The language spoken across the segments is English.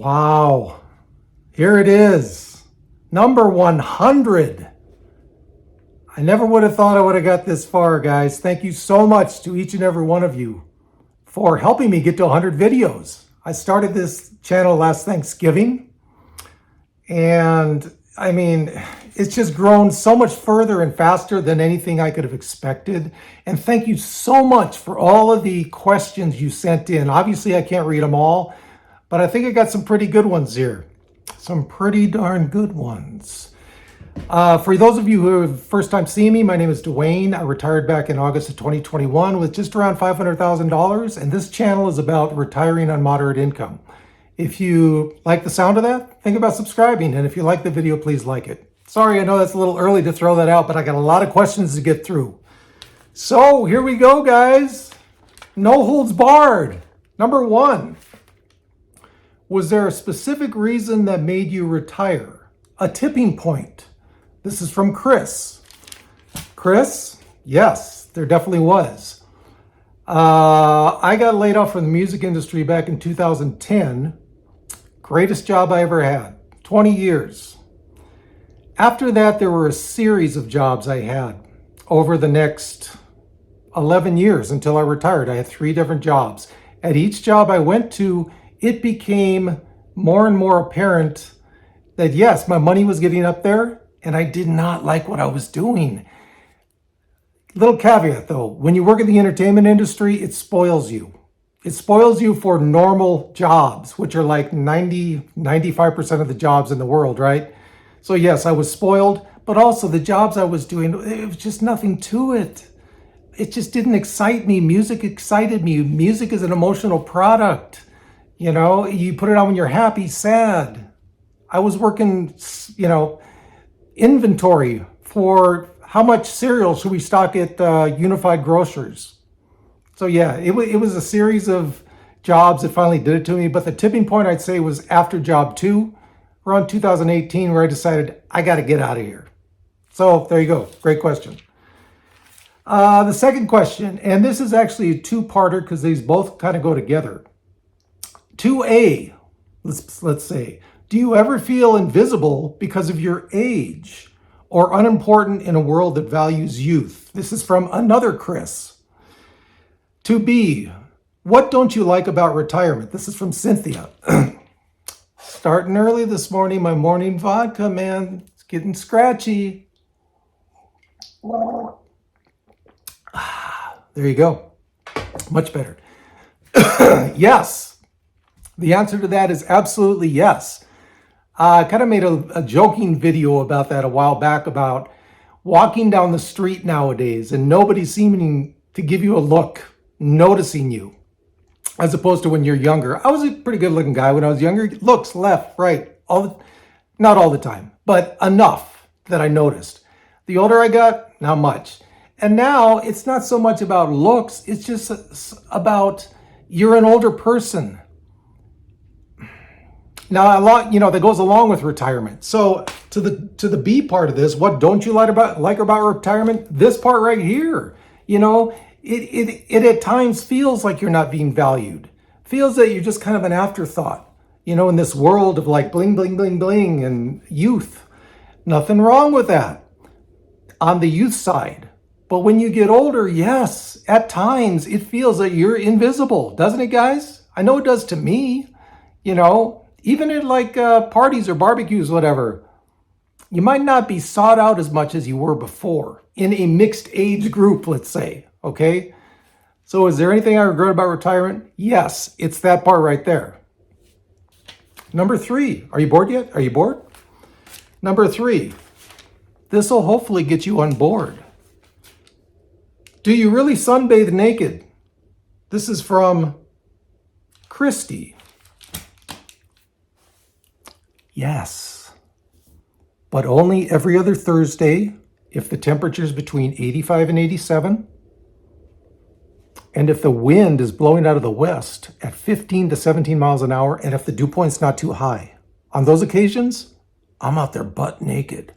Wow. Here it is. Number 100. I never would have thought I would have got this far, guys. Thank you so much to each and every one of you for helping me get to 100 videos. I started this channel last Thanksgiving, and I mean, it's just grown so much further and faster than anything I could have expected. And thank you so much for all of the questions you sent in. Obviously, I can't read them all, but I think I got some pretty good ones here. Some pretty darn good ones. For those of you who are first time seeing me, my name is Duane. I retired back in August of 2021 with just around $500,000, and this channel is about retiring on moderate income. If you like the sound of that, think about subscribing, and if you like the video, please like it. Sorry, I know that's a little early to throw that out, but I got a lot of questions to get through. So here we go, guys. No holds barred. Number 1. Was there a specific reason that made you retire? A tipping point. This is from Chris. Chris, yes, there definitely was. I got laid off from the music industry back in 2010. Greatest job I ever had. 20 years. After that, there were a series of jobs I had over the next 11 years until I retired. I had 3 different jobs. At each job I went to, it became more and more apparent that yes, my money was getting up there and I did not like what I was doing. Little caveat though, when you work in the entertainment industry, it spoils you. It spoils you for normal jobs, which are like 95% of the jobs in the world, right? So yes, I was spoiled, but also the jobs I was doing, it was just nothing to it. It just didn't excite me. Music excited me. Music is an emotional product. You know, you put it on when you're happy, sad. I was working, inventory for how much cereal should we stock at Unified Grocers. So yeah, it was a series of jobs that finally did it to me. But the tipping point, I'd say, was after job 2, around 2018, where I decided I got to get out of here. So there you go. Great question. The second question, and this is actually a 2-parter because these both kind of go together. 2A, let's say, do you ever feel invisible because of your age or unimportant in a world that values youth? This is from another Chris. 2B, what don't you like about retirement? This is from Cynthia. Starting early this morning, my morning vodka, man, it's getting scratchy. There you go. Much better. Yes. The answer to that is absolutely yes. I kind of made a joking video about that a while back about walking down the street nowadays and nobody seeming to give you a look, noticing you, as opposed to when you're younger. I was a pretty good looking guy when I was younger. Looks left, right, not all the time, but enough that I noticed. The older I got, not much. And now it's not so much about looks, it's just about you're an older person. Now, a lot, that goes along with retirement. So to the B part of this, what don't you like about retirement? This part right here, it at times feels like you're not being valued. Feels that you're just kind of an afterthought, in this world of like bling, bling, bling, bling and youth. Nothing wrong with that on the youth side. But when you get older, yes, at times it feels that you're invisible, doesn't it, guys? I know it does to me, even at like parties or barbecues, whatever. You might not be sought out as much as you were before in a mixed age group, let's say, okay? So is there anything I regret about retirement? Yes, it's that part right there. Number 3, are you bored yet? Are you bored? Number 3, this will hopefully get you on board. Do you really sunbathe naked? This is from Christy. Yes, but only every other Thursday if the temperature is between 85 and 87, and if the wind is blowing out of the west at 15 to 17 miles an hour, and if the dew point's not too high. On those occasions, I'm out there butt naked.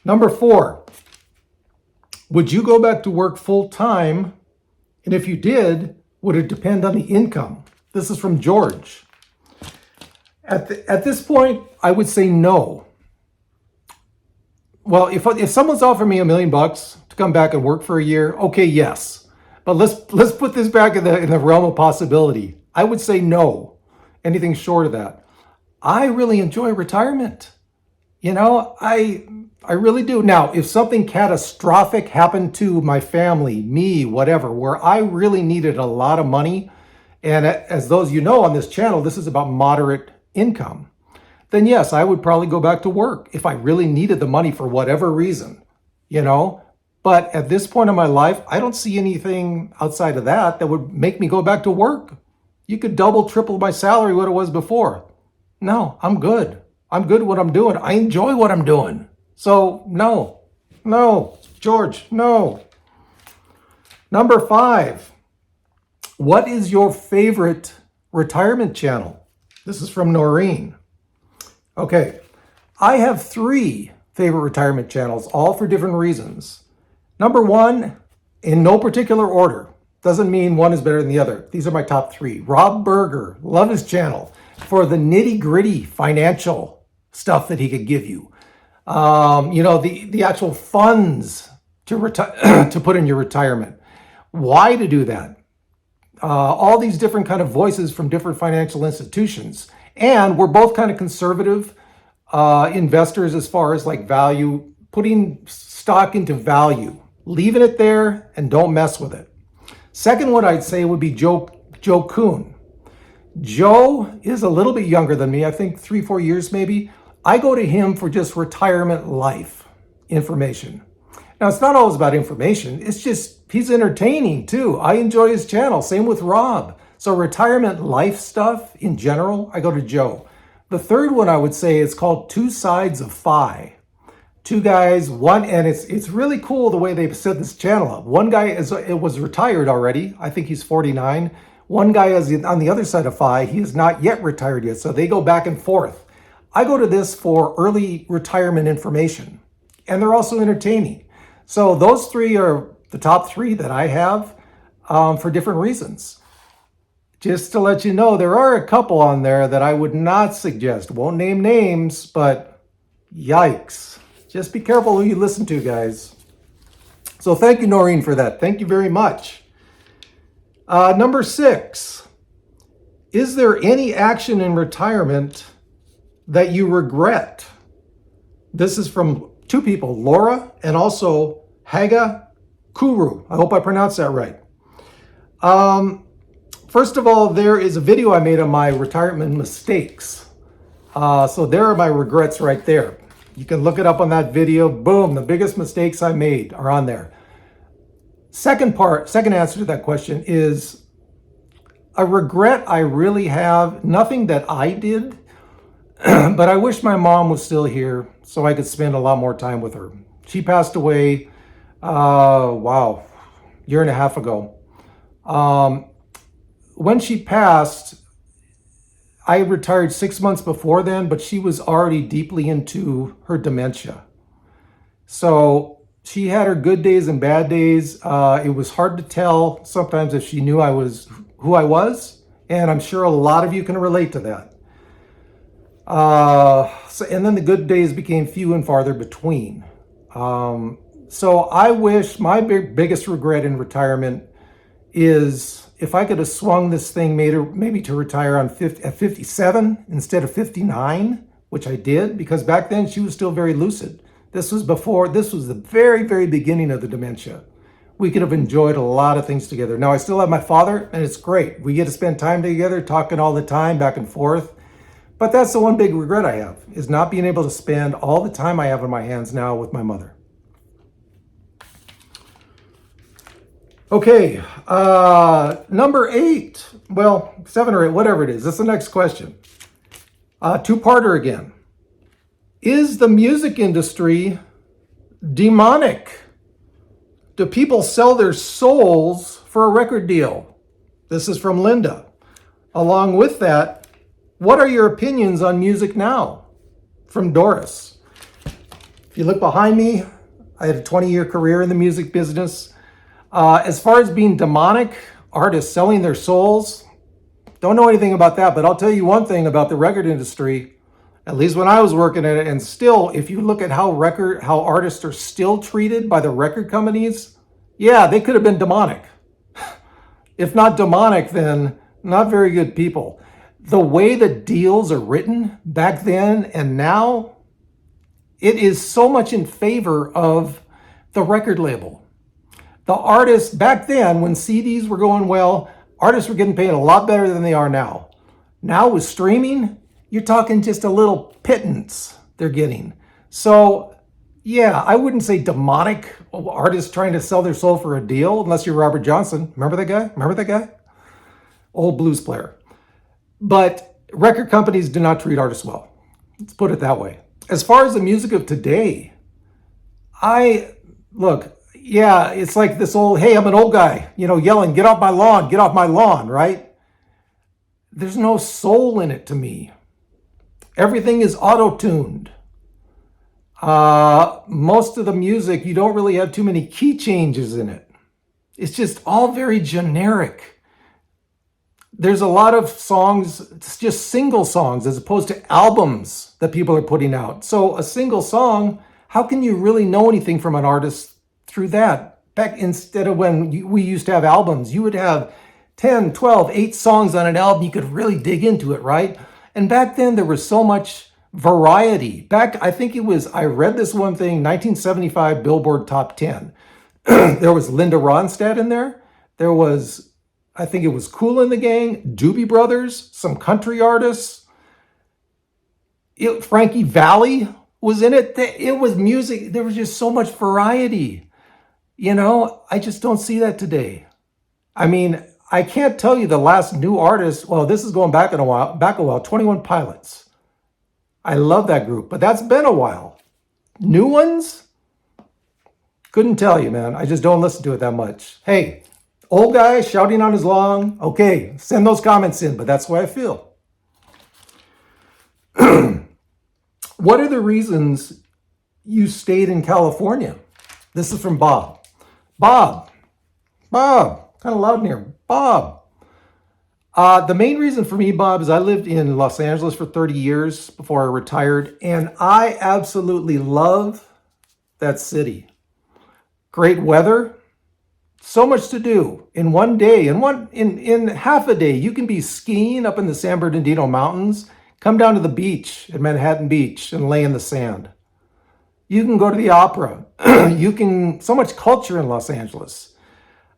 Number 4, would you go back to work full time? And if you did, would it depend on the income? This is from George. At this point, I would say no. Well, if someone's offered me $1 million to come back and work for a year, okay, yes. But let's put this back in the realm of possibility. I would say no. Anything short of that. I really enjoy retirement. You know, I really do. Now, if something catastrophic happened to my family, me, whatever, where I really needed a lot of money, and as those you know on this channel, this is about moderate income, then yes, I would probably go back to work if I really needed the money for whatever reason, you know. But at this point in my life, I don't see anything outside of that would make me go back to work. You could double, triple my salary what it was before. No, I'm good. I'm good at what I'm doing. I enjoy what I'm doing. So no, George, no. Number 5, what is your favorite retirement channel? This is from Noreen. Okay, I have 3 favorite retirement channels, all for different reasons. Number 1, in no particular order. Doesn't mean one is better than the other. These are my top 3. Rob Berger, love his channel for the nitty-gritty financial stuff that he could give you. You know, the actual funds to to put in your retirement. Why to do that? All these different kind of voices from different financial institutions. And we're both kind of conservative investors as far as like value, putting stock into value, leaving it there and don't mess with it. Second one I'd say would be Joe Kuhn. Joe is a little bit younger than me, I think 3-4 years maybe. I go to him for just retirement life information. Now, it's not always about information. It's just, he's entertaining too. I enjoy his channel. Same with Rob. So retirement life stuff in general, I go to Joe. The third one I would say is called Two Sides of Fi. 2 guys, one, and it's really cool the way they've set this channel up. One guy was retired already. I think he's 49. One guy is on the other side of Fi. He is not yet retired yet. So they go back and forth. I go to this for early retirement information, and they're also entertaining. So those 3 are the top 3 that I have for different reasons. Just to let you know, there are a couple on there that I would not suggest. Won't name names, but yikes. Just be careful who you listen to, guys. So thank you, Noreen, for that. Thank you very much. Number 6, is there any action in retirement that you regret? This is from 2 people, Laura and also Haga Kuru. I hope I pronounced that right. First of all, there is a video I made on my retirement mistakes. So there are my regrets right there. You can look it up on that video. Boom, the biggest mistakes I made are on there. Second answer to that question is a regret I really have, nothing that I did, but I wish my mom was still here so I could spend a lot more time with her. She passed away, year and a half ago. When she passed, I retired 6 months before then, but she was already deeply into her dementia. So she had her good days and bad days. It was hard to tell sometimes if she knew who I was, and I'm sure a lot of you can relate to that. And then the good days became few and farther between. So I wish my biggest regret in retirement is if I could have swung this thing maybe to retire at 57 instead of 59, which I did, because back then she was still very lucid. This was the very, very beginning of the dementia. We could have enjoyed a lot of things together. Now I still have my father, and it's great. We get to spend time together, talking all the time, back and forth. But that's the one big regret I have, is not being able to spend all the time I have in my hands now with my mother. Okay, number 8, well, 7 or 8, whatever it is. That's the next question. Two-parter again. Is the music industry demonic? Do people sell their souls for a record deal? This is from Linda. Along with that, what are your opinions on music now? From Doris. If you look behind me, I had a 20-year career in the music business. As far as being demonic, artists selling their souls, Don't know anything about that, but I'll tell you one thing about the record industry, at least when I was working at it, and still, if you look at how artists are still treated by the record companies, yeah, they could have been demonic. If not demonic, then not very good people. The way the deals are written back then and now, it is so much in favor of the record label. The artists back then, when CDs were going well, artists were getting paid a lot better than they are now. Now with streaming, you're talking just a little pittance they're getting. So yeah, I wouldn't say demonic artists trying to sell their soul for a deal, unless you're Robert Johnson. Remember that guy? Old blues player. But record companies do not treat artists well. Let's put it that way. As far as the music of today, it's like this old, hey, I'm an old guy, yelling, get off my lawn, right? There's no soul in it to me. Everything is auto-tuned. Most of the music, you don't really have too many key changes in it. It's just all very generic. There's a lot of songs, it's just single songs as opposed to albums that people are putting out. So a single song, how can you really know anything from an artist through that? Back instead of when we used to have albums, you would have 10, 12, 8 songs on an album. You could really dig into it, right? And back then there was so much variety. I read this one thing, 1975 Billboard Top 10. There was Linda Ronstadt in there. There was, I think it was Kool and the Gang, Doobie Brothers, some country artists. Frankie Valli was in it. It was music. There was just so much variety. I just don't see that today. I mean, I can't tell you the last new artist. Well, this is going back a while, 21 Pilots. I love that group, but that's been a while. New ones? Couldn't tell you, man. I just don't listen to it that much. Hey, old guy shouting on his lawn. Okay, send those comments in, but that's the way I feel. What are the reasons you stayed in California? This is from Bob. Bob, kind of loud in here. Bob. The main reason for me, Bob, is I lived in Los Angeles for 30 years before I retired, and I absolutely love that city. Great weather, so much to do in one day. In half a day, you can be skiing up in the San Bernardino Mountains, come down to the beach at Manhattan Beach and lay in the sand. You can go to the opera. So much culture in Los Angeles.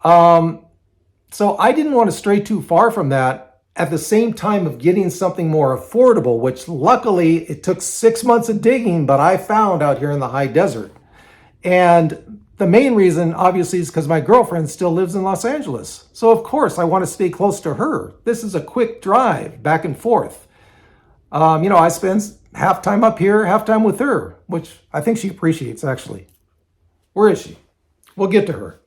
So I didn't want to stray too far from that at the same time of getting something more affordable, which luckily it took 6 months of digging, but I found out here in the high desert. And the main reason, obviously, is because my girlfriend still lives in Los Angeles. So of course I want to stay close to her. This is a quick drive back and forth. I spend half time up here, half time with her, which I think she appreciates, actually. Where is she? We'll get to her.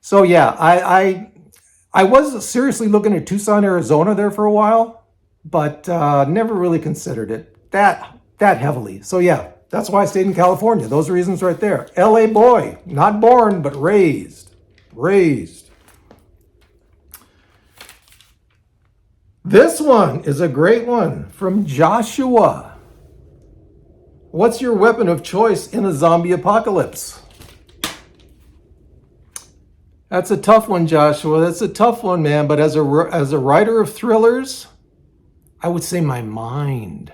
So yeah, I was seriously looking at Tucson, Arizona there for a while, but never really considered it that heavily. So yeah, that's why I stayed in California. Those reasons right there. LA boy, not born, but raised. This one is a great one from Joshua. What's your weapon of choice in a zombie apocalypse? That's a tough one, Joshua. That's a tough one, man. But as a writer of thrillers, I would say my mind.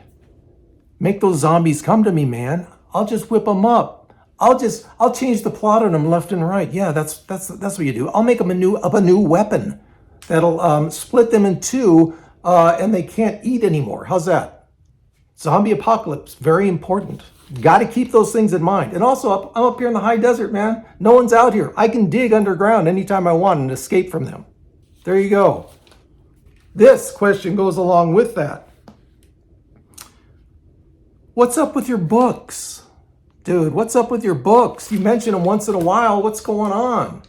Make those zombies come to me, man. I'll just whip them up. I'll change the plot on them left and right. Yeah, that's what you do. I'll make them a new weapon that'll split them in two, and they can't eat anymore. How's that? Zombie apocalypse, very important. Got to keep those things in mind. And also, I'm up here in the high desert, man. No one's out here. I can dig underground anytime I want and escape from them. There you go. This question goes along with that. What's up with your books? Dude, what's up with your books? You mention them once in a while. What's going on?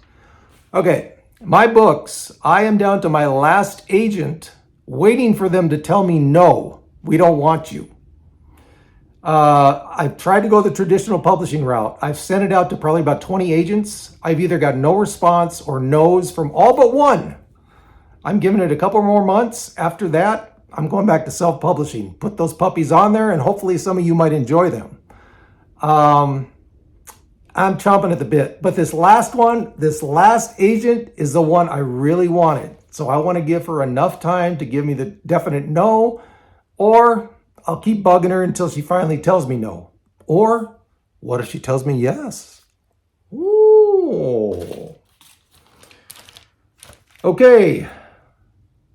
Okay, my books, I am down to my last agent waiting for them to tell me, no, we don't want you. I've tried to go the traditional publishing route. I've sent it out to probably about 20 agents. I've either got no response or no's from all but one. I'm giving it a couple more months. After that, I'm going back to self-publishing. Put those puppies on there, and hopefully some of you might enjoy them. I'm chomping at the bit. But this last one, this last agent is the one I really wanted. So I want to give her enough time to give me the definite no, or I'll keep bugging her until she finally tells me no. Or what if she tells me yes? Ooh. Okay.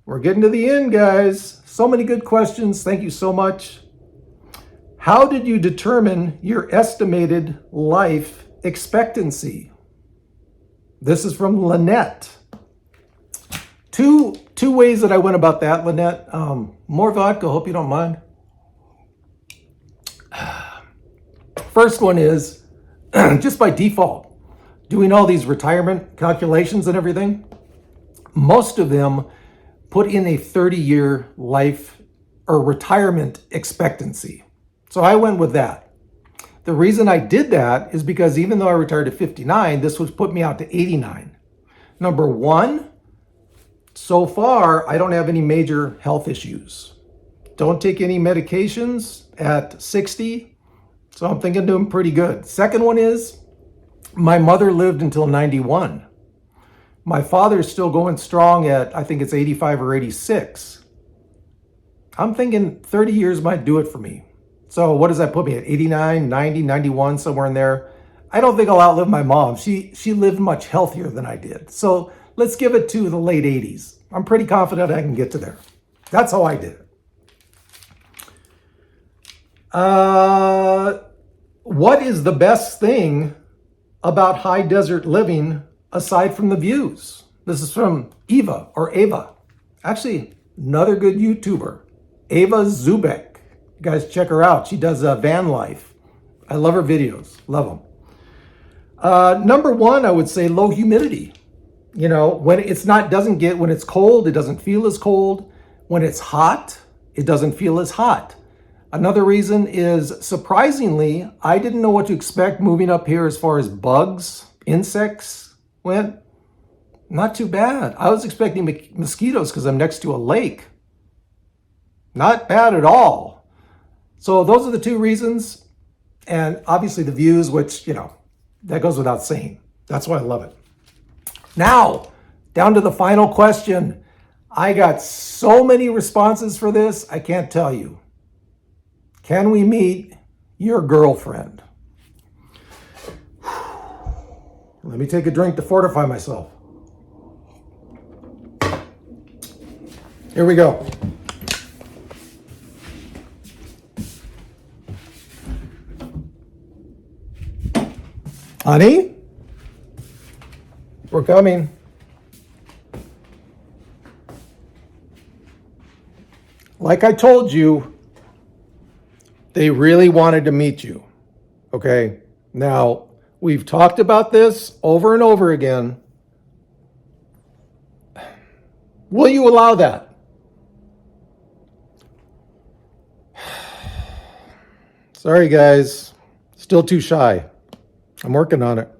We're getting to the end, guys. So many good questions. Thank you so much. How did you determine your estimated life expectancy? This is from Lynette. Two ways that I went about that, Lynette. More vodka, hope you don't mind. First one is, just by default, doing all these retirement calculations and everything, most of them put in a 30-year life or retirement expectancy. So I went with that. The reason I did that is because even though I retired at 59, this would put me out to 89. Number one, so far, I don't have any major health issues. Don't take any medications at 60, so I'm thinking doing pretty good. Second one is, my mother lived until 91. My father's still going strong at, I think it's 85 or 86. I'm thinking 30 years might do it for me. So what does that put me at? 89, 90, 91, somewhere in there. I don't think I'll outlive my mom. She lived much healthier than I did. So let's give it to the late 80s. I'm pretty confident I can get to there. That's how I did it. What is the best thing about high desert living aside from the views? This is from Eva or Ava. Actually, another good YouTuber, Ava Zubek. You guys check her out. She does van life. I love her videos. Love them. Number one, I would say low humidity. You know, when it's when it's cold, it doesn't feel as cold. When it's hot, it doesn't feel as hot. Another reason is, surprisingly, I didn't know what to expect moving up here as far as bugs, insects went. Not too bad. I was expecting mosquitoes because I'm next to a lake. Not bad at all. So those are the two reasons. And obviously the views, which, you know, that goes without saying. That's why I love it. Now, down to the final question. I got so many responses for this, I can't tell you. Can we meet your girlfriend? Let me take a drink to fortify myself. Here we go. Honey, we're coming. Like I told you, they really wanted to meet you. Okay? Now, we've talked about this over and over again. Will you allow that? Sorry, guys. Still too shy. I'm working on it.